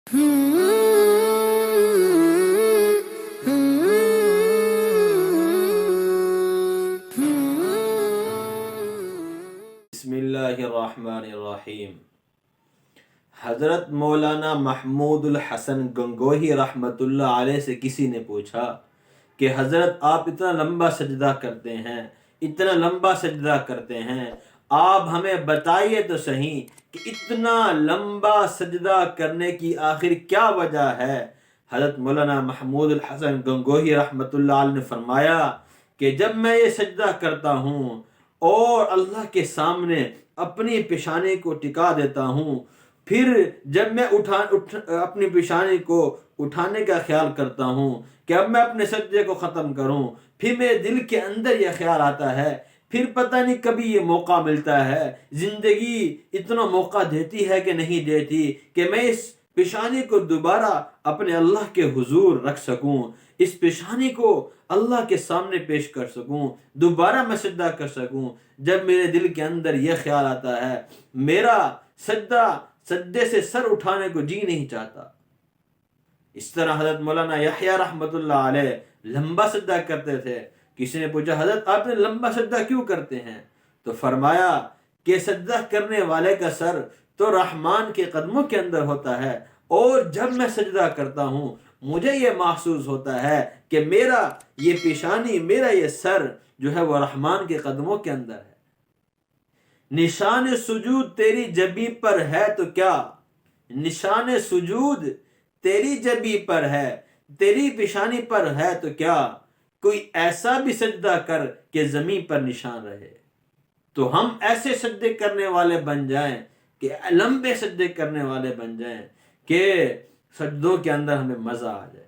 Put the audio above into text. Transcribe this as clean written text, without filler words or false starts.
بسم اللہ الرحمن الرحیم۔ حضرت مولانا محمود الحسن گنگوہی رحمۃ اللہ علیہ سے کسی نے پوچھا کہ حضرت آپ اتنا لمبا سجدہ کرتے ہیں، اتنا لمبا سجدہ کرتے ہیں، آپ ہمیں بتائیے تو صحیح کہ اتنا لمبا سجدہ کرنے کی آخر کیا وجہ ہے؟ حضرت مولانا محمود الحسن گنگوہی رحمۃ اللہ علیہ نے فرمایا کہ جب میں یہ سجدہ کرتا ہوں اور اللہ کے سامنے اپنی پیشانی کو ٹکا دیتا ہوں، پھر جب میں اپنی پیشانی کو اٹھانے کا خیال کرتا ہوں کہ اب میں اپنے سجدے کو ختم کروں، پھر میرے دل کے اندر یہ خیال آتا ہے، پھر پتہ نہیں کبھی یہ موقع ملتا ہے، زندگی اتنا موقع دیتی ہے کہ نہیں دیتی کہ میں اس پیشانی کو دوبارہ اپنے اللہ کے حضور رکھ سکوں، اس پیشانی کو اللہ کے سامنے پیش کر سکوں، دوبارہ میں سجدہ کر سکوں۔ جب میرے دل کے اندر یہ خیال آتا ہے، میرا سجدے سے سر اٹھانے کو جی نہیں چاہتا۔ اس طرح حضرت مولانا یحییٰ رحمۃ اللہ علیہ لمبا سجدہ کرتے تھے۔ کسی نے پوچھا حضرت آپ نے لمبا سجدہ کیوں کرتے ہیں؟ تو فرمایا کہ سجدہ کرنے والے کا سر تو رحمان کے قدموں کے اندر ہوتا ہے، اور جب میں سجدہ کرتا ہوں مجھے یہ محسوس ہوتا ہے کہ میرا یہ پیشانی، میرا یہ سر جو ہے وہ رحمان کے قدموں کے اندر ہے۔ نشان سجود تیری جبی پر ہے تو کیا، نشان سجود تیری جبی پر ہے، تیری پیشانی پر ہے تو کیا، کوئی ایسا بھی سجدہ کر کہ زمین پر نشان رہے۔ تو ہم ایسے سجدے کرنے والے بن جائیں کہ لمبے سجدے کرنے والے بن جائیں کہ سجدوں کے اندر ہمیں مزہ آ جائے۔